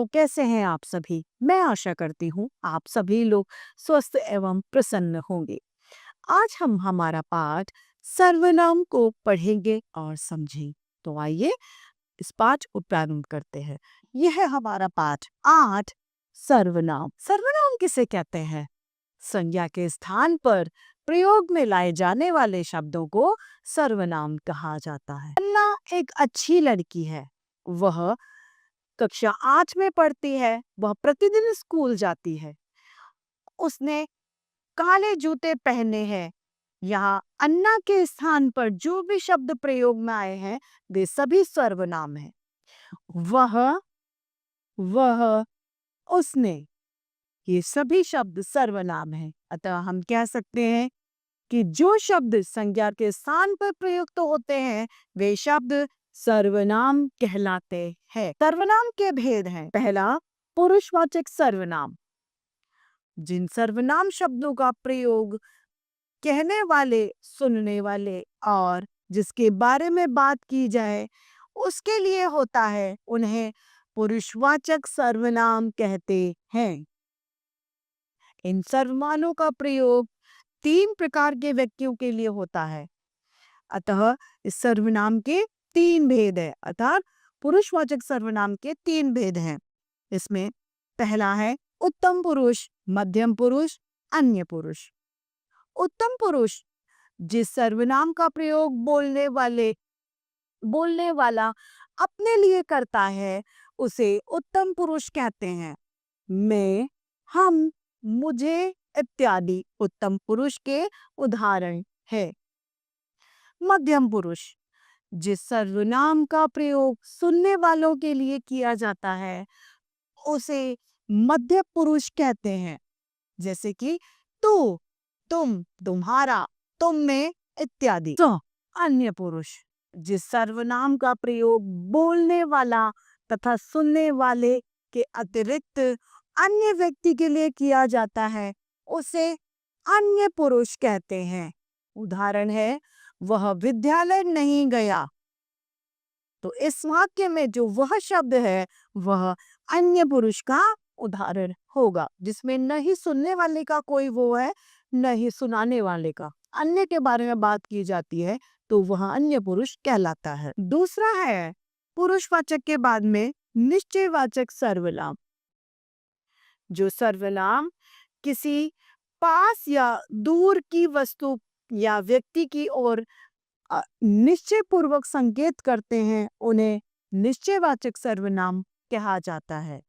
कैसे हैं आप सभी? मैं आशा करती हूँ आप सभी लोग स्वस्थ एवं प्रसन्न होंगे। आज हम हमारा पाठ सर्वनाम को पढ़ेंगे और समझें। तो आइए इस पाठ को प्रारंभ करते हैं। यह है हमारा पाठ 8 सर्वनाम। सर्वनाम किसे कहते हैं? संज्ञा के स्थान पर प्रयोग में लाए जाने वाले शब्दों को सर्वनाम कहा जाता है। अन्ना एक अच्छी लड़की है। वह कक्षा 8 में पढ़ती है। वह प्रतिदिन स्कूल जाती है। उसने काले जूते पहने हैं। यहाँ अन्ना के स्थान पर जो भी शब्द प्रयोग में आए हैं वे सभी सर्वनाम हैं। वह, उसने, ये सभी शब्द सर्वनाम हैं। अतः हम कह सकते हैं कि जो शब्द संज्ञा के स्थान पर प्रयुक्त होते हैं वे शब्द सर्वनाम कहलाते हैं। सर्वनाम के भेद हैं। पहला, पुरुषवाचक सर्वनाम। जिन सर्वनाम शब्दों का प्रयोग कहने वाले, सुनने वाले और जिसके बारे में बात की जाए उसके लिए होता है, उन्हें पुरुषवाचक सर्वनाम कहते हैं। इन सर्वनामों का प्रयोग 3 प्रकार के व्यक्तियों के लिए होता है। अतः इस सर्वनाम के 3 भेद है। अर्थात पुरुषवाचक सर्वनाम के 3 भेद हैं। इसमें पहला है उत्तम पुरुष, मध्यम पुरुष, अन्य पुरुष। उत्तम पुरुष जिस सर्वनाम का प्रयोग बोलने वाला अपने लिए करता है उसे उत्तम पुरुष कहते हैं। मैं, हम, मुझे इत्यादि उत्तम पुरुष के उदाहरण है। मध्यम पुरुष जिस सर्वनाम का प्रयोग सुनने वालों के लिए किया जाता है उसे मध्य पुरुष कहते हैं। जैसे कि तू, तुम, तुम्हारा, तुम में इत्यादि। तो अन्य पुरुष जिस सर्वनाम का प्रयोग बोलने वाला तथा सुनने वाले के अतिरिक्त अन्य व्यक्ति के लिए किया जाता है उसे अन्य पुरुष कहते हैं। उदाहरण है, वह विद्यालय नहीं गया। तो इस वाक्य में जो वह शब्द है वह अन्य पुरुष का उदाहरण होगा, जिसमें न ही सुनने वाले का कोई वो है न ही सुनाने वाले का। अन्य के बारे में बात की जाती है तो वह अन्य पुरुष कहलाता है। दूसरा है पुरुषवाचक के बाद में निश्चयवाचक सर्वनाम। जो सर्वनाम किसी पास या दूर की वस्तु या व्यक्ति की ओर निश्चय पूर्वक संकेत करते हैं उन्हें निश्चयवाचक सर्वनाम कहा जाता है।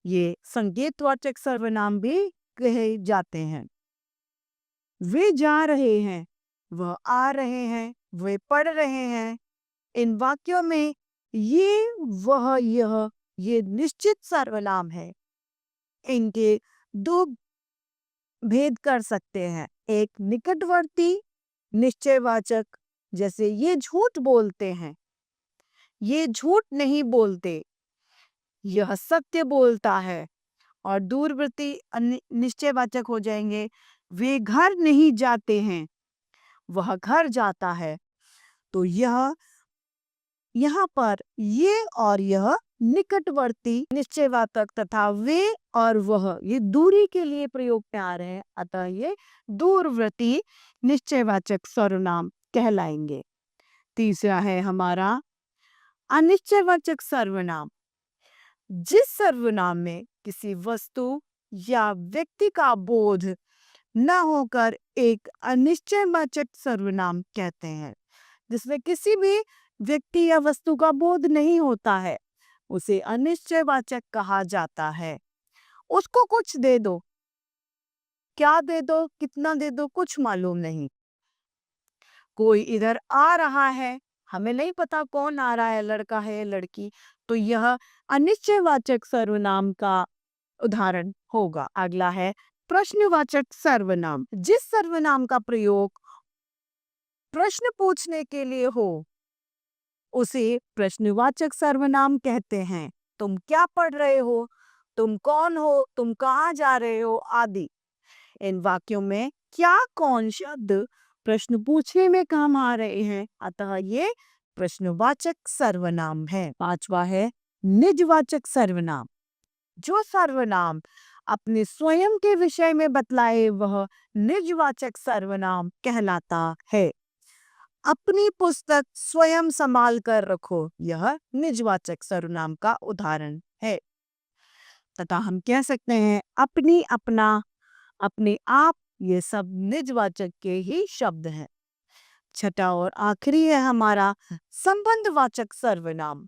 ये संकेतवाचक सर्वनाम भी कहे जाते हैं। वे जा रहे हैं, वह आ रहे हैं, वे पढ़ रहे हैं। इन वाक्यों में ये, वह, यह, ये निश्चित सर्वनाम है। इनके 2 भेद कर सकते हैं। एक निकटवर्ती निश्चयवाचक, जैसे ये झूठ बोलते हैं, ये झूठ नहीं बोलते, यह सत्य बोलता है। और दूरवर्ती निश्चयवाचक हो जाएंगे, वे घर नहीं जाते हैं, वह घर जाता है। तो यह यहाँ पर ये और यह निकटवर्ती निश्चयवाचक तथा वे और वह ये दूरी के लिए प्रयोग में आ रहे हैं। अतः ये दूरवर्ती निश्चयवाचक सर्वनाम कहलाएंगे। तीसरा है हमारा अनिश्चयवाचक सर्वनाम। जिस सर्वनाम में किसी वस्तु या व्यक्ति का बोध न होकर एक अनिश्चयवाचक सर्वनाम कहते हैं। जिसमें किसी भी व्यक्ति या वस्तु का बोध नहीं होता है उसे अनिश्चयवाचक कहा जाता है। उसको कुछ दे दो, क्या दे दो, कितना दे दो, कुछ मालूम नहीं। कोई इधर आ रहा है, हमें नहीं पता कौन आ रहा है, लड़का है लड़की, तो यह अनिश्चयवाचक सर्वनाम का उदाहरण होगा। अगला है प्रश्नवाचक सर्वनाम। जिस सर्वनाम का प्रयोग प्रश्न पूछने के लिए हो उसे प्रश्नवाचक सर्वनाम कहते हैं। तुम क्या पढ़ रहे हो, तुम कौन हो, तुम कहाँ जा रहे हो आदि। इन वाक्यों में क्या, कौन शब्द प्रश्न पूछने में काम आ रहे हैं, अतः ये प्रश्नवाचक सर्वनाम है। 5वां है निजवाचक सर्वनाम। जो सर्वनाम अपने स्वयं के विषय में बतलाए वह निजवाचक सर्वनाम कहलाता है। अपनी पुस्तक स्वयं संभाल कर रखो, यह निजवाचक सर्वनाम का उदाहरण है। तथा हम कह सकते हैं अपनी, अपना, अपने आप, ये सब निजवाचक के ही शब्द हैं। छठा और आखिरी है हमारा संबंधवाचक सर्वनाम।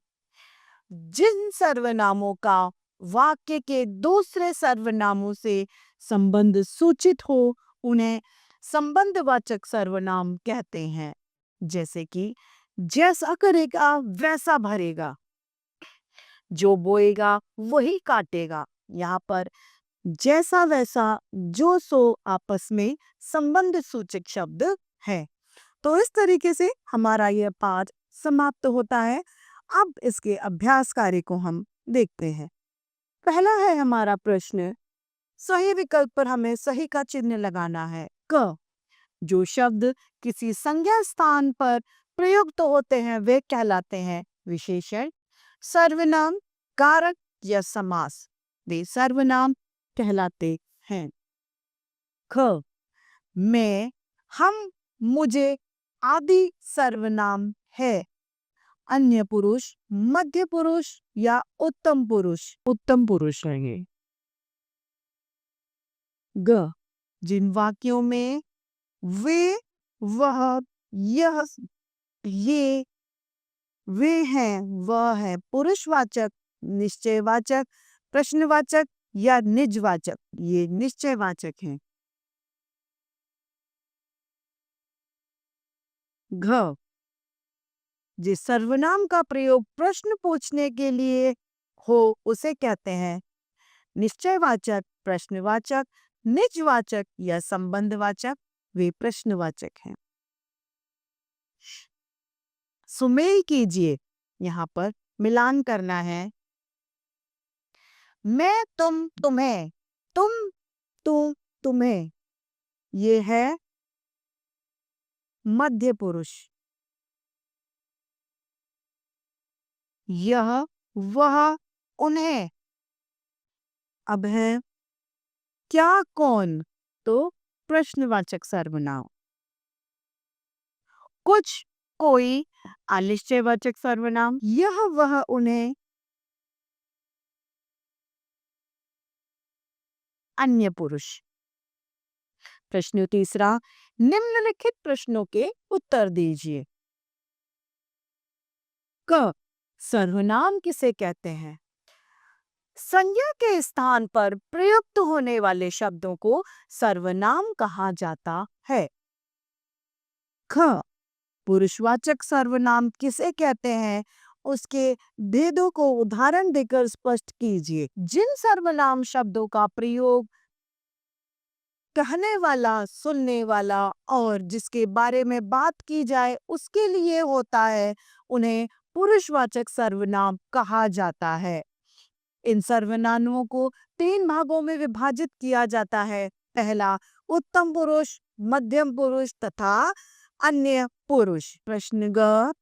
जिन सर्वनामों का वाक्य के दूसरे सर्वनामों से संबंध सूचित हो उन्हें संबंधवाचक सर्वनाम कहते हैं। जैसे कि जैसा करेगा वैसा भरेगा, जो बोएगा वही काटेगा। यहाँ पर जैसा वैसा जो सो आपस में संबंध सूचक शब्द है। तो इस तरीके से हमारा यह पाठ समाप्त होता है। अब इसके अभ्यास कार्य को हम देखते हैं। पहला है हमारा प्रश्न, सही विकल्प पर हमें सही का चिन्ह लगाना है। क, जो शब्द किसी संज्ञा स्थान पर प्रयुक्त होते हैं वे कहलाते हैं विशेषण, सर्वनाम, कारक या समास। वे सर्वनाम कहलाते हैं। ख, मैं, हम, मुझे आदि सर्वनाम है। अन्य पुरुष, मध्य पुरुष या उत्तम पुरुष है ये। ग, जिन वाक्यों में वे, वह, यह, ये, वे हैं, वह है पुरुषवाचक, निश्चयवाचक, प्रश्नवाचक या निजवाचक। ये निश्चयवाचक हैं। घ, जिस सर्वनाम का प्रयोग प्रश्न पूछने के लिए हो उसे कहते हैं निश्चयवाचक, प्रश्नवाचक, निजवाचक या संबंधवाचक। वे प्रश्नवाचक हैं। सुमेल कीजिए, यहाँ पर मिलान करना है। मैं, तुम, तुम्हें, तुम, तू, तुम्हें, ये है मध्य पुरुष। यह, वह, उन्हें। अब है क्या, कौन, तो प्रश्नवाचक सर्वनाम। कुछ, कोई, अनिश्चयवाचक सर्वनाम। यह, वह, उन्हें, अन्य पुरुष। प्रश्न तीसरा, निम्नलिखित प्रश्नों के उत्तर दीजिए। क, सर्वनाम किसे कहते हैं? संज्ञा के स्थान पर प्रयुक्त होने वाले शब्दों को सर्वनाम कहा जाता है। ख, पुरुषवाचक सर्वनाम किसे कहते हैं? उसके भेदों को उदाहरण देकर स्पष्ट कीजिए। जिन सर्वनाम शब्दों का प्रयोग कहने वाला, सुनने वाला और जिसके बारे में बात की जाए उसके लिए होता है उन्हें पुरुषवाचक सर्वनाम कहा जाता है। इन सर्वनामों को 3 भागों में विभाजित किया जाता है। पहला, उत्तम पुरुष, मध्यम पुरुष तथा अन्य पुरुष। प्रश्न ग,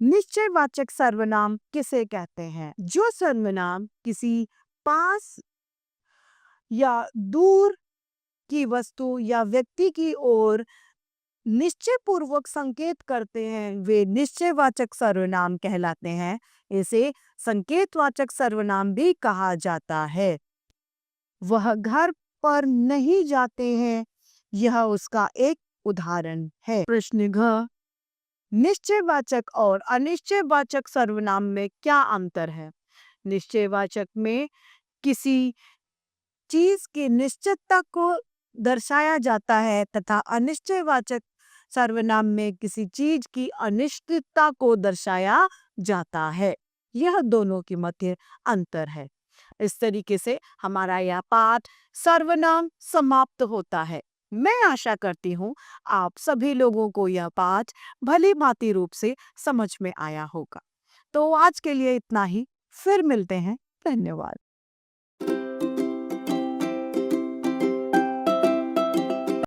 निश्चयवाचक सर्वनाम किसे कहते हैं? जो सर्वनाम किसी पास या दूर की वस्तु या व्यक्ति की ओर निश्चय पूर्वक संकेत करते हैं वे निश्चयवाचक सर्वनाम कहलाते हैं। इसे संकेतवाचक सर्वनाम भी कहा जाता है। वह घर पर नहीं जाते हैं, यह उसका एक उदाहरण है। प्रश्न घ, निश्चयवाचक और अनिश्चयवाचक सर्वनाम में क्या अंतर है? निश्चयवाचक में किसी चीज की निश्चितता को दर्शाया जाता है तथा अनिश्चयवाचक सर्वनाम में किसी चीज की अनिश्चितता को दर्शाया जाता है। यह दोनों के मध्य अंतर है। इस तरीके से हमारा यह पाठ सर्वनाम समाप्त होता है। मैं आशा करती हूँ आप सभी लोगों को यह पाठ भली भांति रूप से समझ में आया होगा। तो आज के लिए इतना ही, फिर मिलते हैं। धन्यवाद।